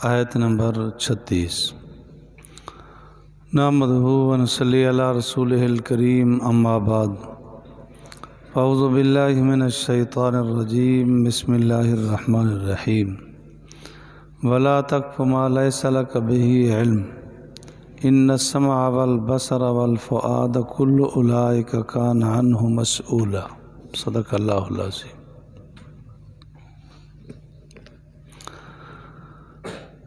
آیت نمبر 36۔ نحمدہ و نصلی علی رسولہ الکریم، اما بعد، اعوذ باللہ من الشیطان الرجیم، بسم اللہ الرحمن الرحیم۔ ولا تقف ما لیس لک بہ علم ان السمع والبصر والفؤاد کل اولئک کان عنہ مسئولا۔ صدق اللہ العظیم۔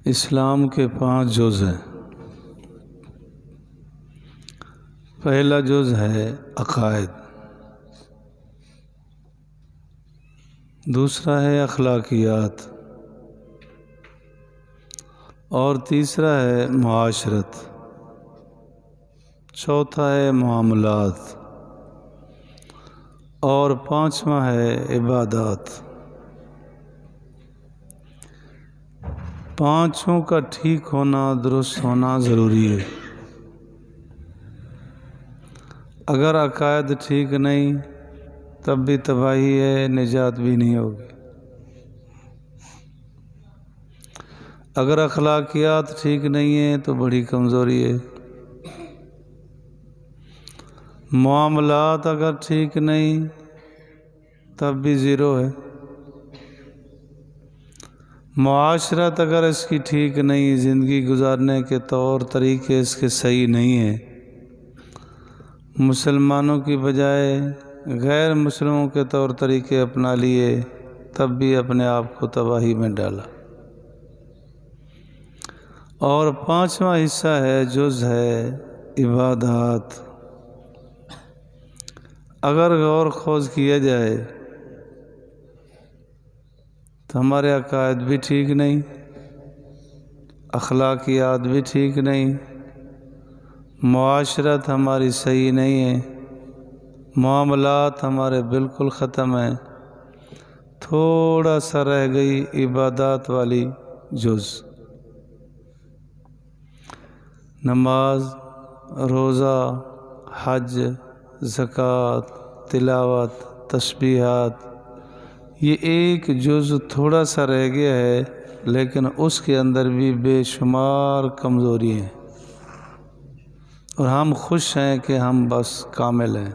اسلام کے 5 جز ہیں۔ پہلا جز ہے عقائد، دوسرا ہے اخلاقیات، اور تیسرا ہے معاشرت، چوتھا ہے معاملات، اور 5واں ہے عبادات۔ پانچوں کا ٹھیک ہونا، درست ہونا ضروری ہے۔ اگر عقائد ٹھیک نہیں تب بھی تباہی ہے، نجات بھی نہیں ہوگی۔ اگر اخلاقیات ٹھیک نہیں ہیں تو بڑی کمزوری ہے۔ معاملات اگر ٹھیک نہیں تب بھی زیرو ہے۔ معاشرت اگر اس کی ٹھیک نہیں، زندگی گزارنے کے طور طریقے اس کے صحیح نہیں ہیں، مسلمانوں کی بجائے غیر مسلموں کے طور طریقے اپنا لیے، تب بھی اپنے آپ کو تباہی میں ڈالا۔ اور 5واں حصہ ہے، جز ہے عبادات۔ اگر غور خوض کیا جائے تو ہمارے عقائد بھی ٹھیک نہیں، اخلاقیات بھی ٹھیک نہیں، معاشرت ہماری صحیح نہیں ہے، معاملات ہمارے بالکل ختم ہیں، تھوڑا سا رہ گئی عبادات والی جز۔ نماز، روزہ، حج، زکوٰۃ، تلاوت، تسبیحات، یہ ایک جز تھوڑا سا رہ گیا ہے، لیکن اس کے اندر بھی بے شمار کمزوری ہیں، اور ہم خوش ہیں کہ ہم بس کامل ہیں۔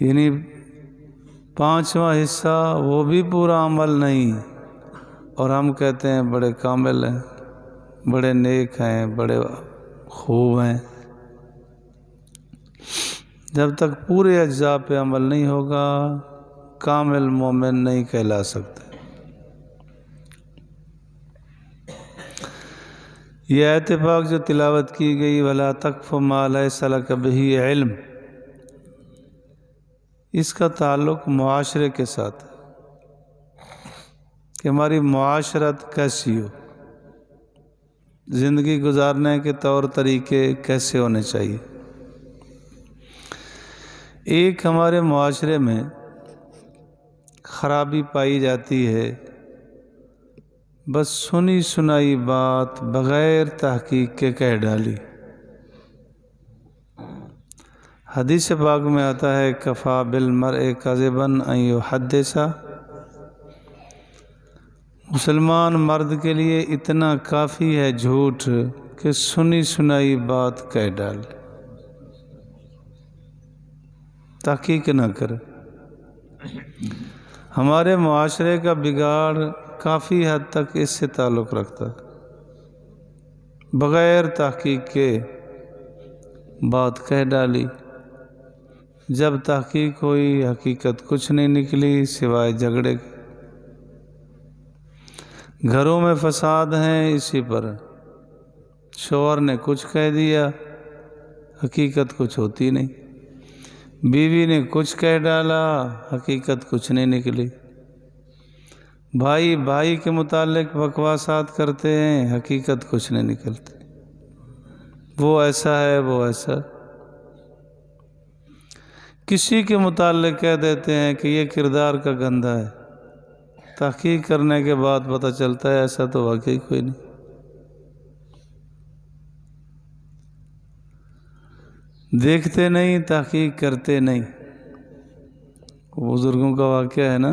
یعنی 5واں حصہ وہ بھی پورا عمل نہیں، اور ہم کہتے ہیں بڑے کامل ہیں، بڑے نیک ہیں، بڑے خوب ہیں۔ جب تک پورے اجزاء پہ عمل نہیں ہوگا، کامل مومن نہیں کہلا سکتے۔ یہ آیت پاک جو تلاوت کی گئی، وَلَا تَقْفُ مَا لَيْسَ لَكَ بِهِ عِلْم، اس کا تعلق معاشرے کے ساتھ ہے کہ ہماری معاشرت کیسی ہو، زندگی گزارنے کے طور طریقے کیسے ہونے چاہیے۔ ایک ہمارے معاشرے میں خرابی پائی جاتی ہے، بس سنی سنائی بات بغیر تحقیق کے کہہ ڈالی۔ حدیث پاک میں آتا ہے، کفا بالمرء کذبا ان یحدث، مسلمان مرد کے لیے اتنا کافی ہے جھوٹ کہ سنی سنائی بات کہہ ڈالے، تحقیق نہ کرے۔ ہمارے معاشرے کا بگاڑ کافی حد تک اس سے تعلق رکھتا ہے، بغیر تحقیق کے بات کہہ ڈالی، جب تحقیق ہوئی حقیقت کچھ نہیں نکلی سوائے جھگڑے کے۔ گھروں میں فساد ہیں اسی پر، شوہر نے کچھ کہہ دیا، حقیقت کچھ ہوتی نہیں، بیوی نے کچھ کہہ ڈالا، حقیقت کچھ نہیں نکلی، بھائی بھائی کے متعلق بکواسات کرتے ہیں، حقیقت کچھ نہیں نکلتی، وہ ایسا ہے وہ ایسا۔ کسی کے متعلق کہہ دیتے ہیں کہ یہ کردار کا گندہ ہے، تحقیق کرنے کے بعد پتہ چلتا ہے ایسا تو واقعی کوئی نہیں۔ دیکھتے نہیں، تحقیق کرتے نہیں۔ بزرگوں کا واقعہ ہے نا،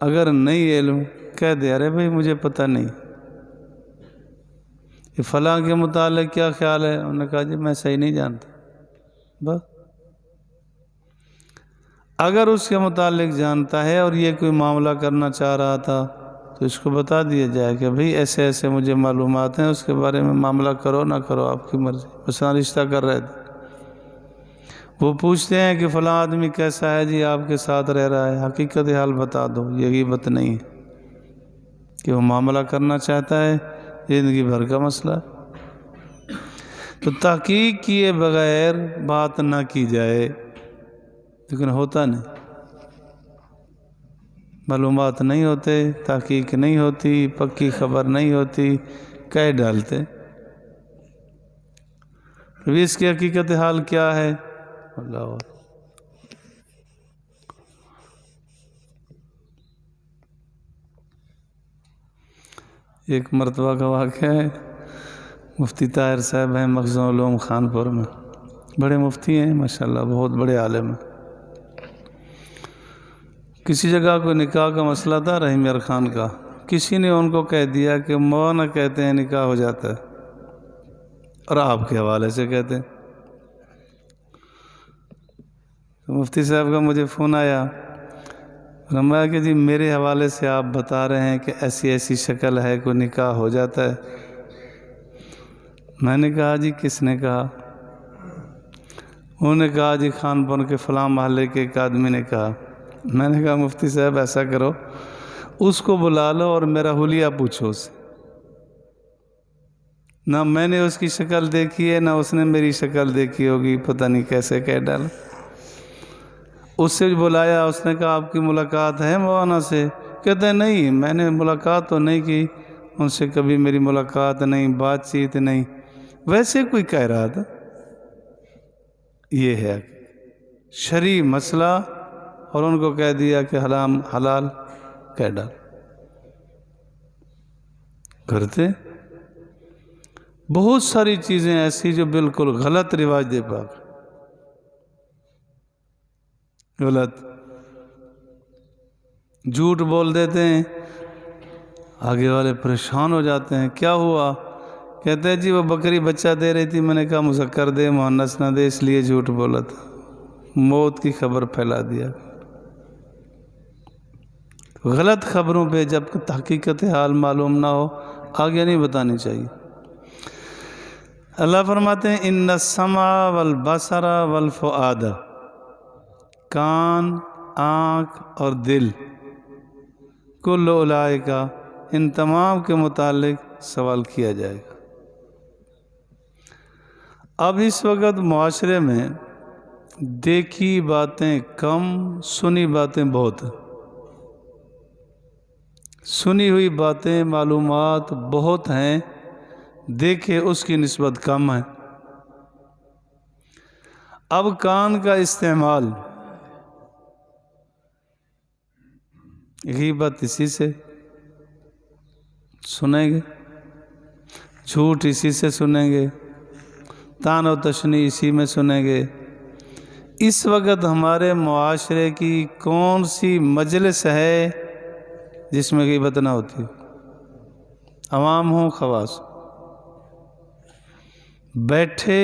اگر نہیں علم کہہ دے ارے بھائی مجھے پتہ نہیں، یہ فلاں کے متعلق کیا خیال ہے، انہوں نے کہا جی میں صحیح نہیں جانتا، بس۔ اگر اس کے متعلق جانتا ہے اور یہ کوئی معاملہ کرنا چاہ رہا تھا تو اس کو بتا دیا جائے کہ بھئی ایسے ایسے مجھے معلومات ہیں، اس کے بارے میں معاملہ کرو نہ کرو آپ کی مرضی۔ مثلا رشتہ کر رہے تھے، وہ پوچھتے ہیں کہ فلاں آدمی کیسا ہے جی، آپ کے ساتھ رہ رہا ہے، حقیقت حال بتا دو، یہ غیبت نہیں ہے کہ وہ معاملہ کرنا چاہتا ہے، زندگی بھر کا مسئلہ ہے۔ تو تحقیق کیے بغیر بات نہ کی جائے، لیکن ہوتا نہیں، معلومات نہیں ہوتے، تحقیق نہیں ہوتی، پکی خبر نہیں ہوتی، کہہ ڈالتے۔ ابھی اس کی حقیقت حال کیا ہے اللہ۔ ایک مرتبہ کا واقعہ ہے، مفتی طاہر صاحب ہیں مخزن علوم خانپور میں، بڑے مفتی ہیں ماشاءاللہ، بہت بڑے عالم ہیں۔ کسی جگہ کوئی نکاح کا مسئلہ تھا رحیم یار خان کا، کسی نے ان کو کہہ دیا کہ مولانا کہتے ہیں نکاح ہو جاتا ہے اور آپ کے حوالے سے کہتے ہیں۔ تو مفتی صاحب کا مجھے فون آیا، فرمایا کہ جی میرے حوالے سے آپ بتا رہے ہیں کہ ایسی ایسی شکل ہے کوئی نکاح ہو جاتا ہے۔ میں نے کہا جی کس نے کہا؟ انہوں نے کہا جی خانپور کے فلاں محلے کے ایک آدمی نے کہا۔ میں نے کہا مفتی صاحب ایسا کرو، اس کو بلا لو اور میرا حلیہ پوچھو اس سے، نہ میں نے اس کی شکل دیکھی ہے نہ اس نے میری شکل دیکھی ہوگی، پتہ نہیں کیسے کہہ ڈالا۔ اس سے بلایا، اس نے کہا آپ کی ملاقات ہے مولانا سے؟ کہتے ہیں نہیں میں نے ملاقات تو نہیں کی، ان سے کبھی میری ملاقات نہیں، بات چیت نہیں، ویسے کوئی کہہ رہا تھا۔ یہ ہے شرعی مسئلہ، اور ان کو کہہ دیا کہ حرام حلال کہہ ڈال کرتے۔ بہت ساری چیزیں ایسی جو بالکل غلط رواج دے پاک، غلط جھوٹ بول دیتے ہیں، آگے والے پریشان ہو جاتے ہیں، کیا ہوا؟ کہتے ہیں جی وہ بکری بچہ دے رہی تھی، میں نے کہا مذکر دے مؤنث نہ دے، اس لیے جھوٹ بولا تھا، موت کی خبر پھیلا دیا۔ غلط خبروں پہ جب حقیقت حال معلوم نہ ہو آگے نہیں بتانی چاہیے۔ اللہ فرماتے ہیں ان السمع والبصر والفؤاد، کان، آنکھ اور دل، کل اولئک، ان تمام کے متعلق سوال کیا جائے گا۔ اب اس وقت معاشرے میں دیکھی باتیں کم، سنی باتیں بہت، سنی ہوئی باتیں معلومات بہت ہیں، دیکھے اس کی نسبت کم ہے۔ اب کان کا استعمال غیبت اسی سے سنیں گے، جھوٹ اسی سے سنیں گے، طعن و تشنیع اسی میں سنیں گے۔ اس وقت ہمارے معاشرے کی کون سی مجلس ہے جس میں غیبت نہ ہوتی؟ عوام ہوں خواص، بیٹھے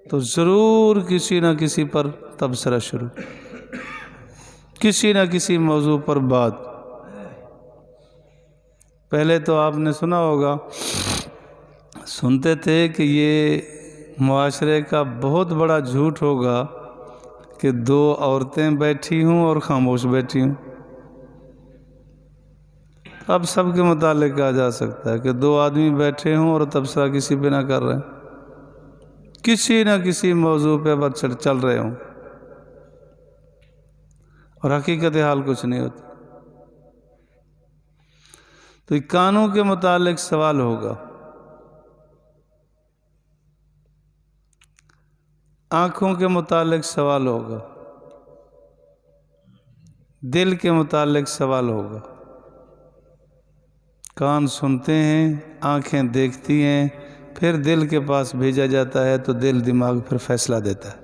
تو ضرور کسی نہ کسی پر تبصرہ شروع، کسی نہ کسی موضوع پر بات۔ پہلے تو آپ نے سنا ہوگا، سنتے تھے کہ یہ معاشرے کا بہت بڑا جھوٹ ہوگا کہ دو عورتیں بیٹھی ہوں اور خاموش بیٹھی ہوں۔ اب سب کے متعلق کہا جا سکتا ہے کہ دو آدمی بیٹھے ہوں اور تبصرہ کسی پہ نہ کر رہے ہیں، کسی نہ کسی موضوع پہ چل رہے ہوں، اور حقیقت حال کچھ نہیں ہوتی۔ تو کانوں کے متعلق سوال ہوگا، آنکھوں کے متعلق سوال ہوگا، دل کے متعلق سوال ہوگا۔ کان سنتے ہیں، آنکھیں دیکھتی ہیں، پھر دل کے پاس بھیجا جاتا ہے تو دل دماغ پھر فیصلہ دیتا ہے۔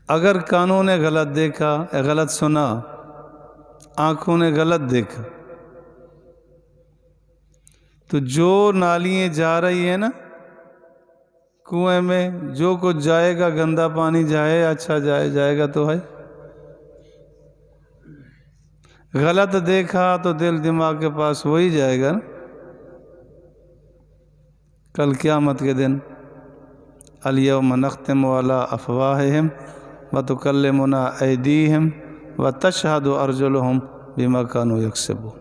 اگر کانوں نے غلط دیکھا یا غلط سنا، آنکھوں نے غلط دیکھا، تو جو نالیاں جا رہی ہیں نا کنویں میں، جو کچھ جائے گا، گندا پانی جائے اچھا جائے گا تو ہے۔ غلط دیکھا تو دل دماغ کے پاس وہی جائے گا نا۔ کل قیامت کے دن الیوم نختم علی افواہہم وتکلمنا ایدیہم وتشہد ارجلہم بما کانوا یکسبون،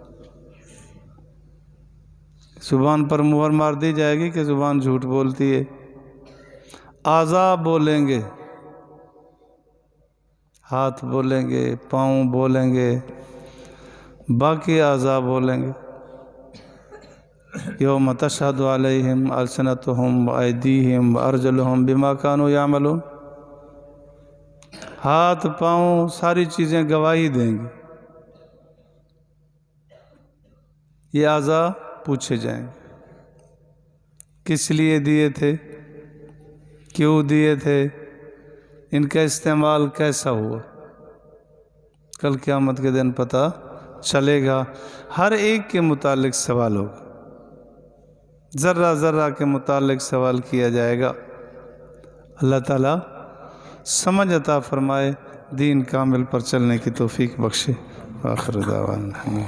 زبان پر مہر مار دی جائے گی کہ زبان جھوٹ بولتی ہے، اعضاء بولیں گے، ہاتھ بولیں گے، پاؤں بولیں گے، باقی اعضاء بولیں گے۔ یوم تشہد علیہم السنتہم وایدیہم وارجلہم بما کانوا یعملون، ہاتھ پاؤں ساری چیزیں گواہی دیں گی۔ یہ اعضاء پوچھے جائیں گے کس لیے دیے تھے، کیوں دیے تھے، ان کا استعمال کیسا ہوا۔ کل قیامت کے دن پتہ چلے گا، ہر ایک کے متعلق سوال ہوگا، ذرہ ذرہ کے متعلق سوال کیا جائے گا۔ اللہ تعالیٰ سمجھ عطا فرمائے، دین کامل پر چلنے کی توفیق بخشے۔ آخر دعوانا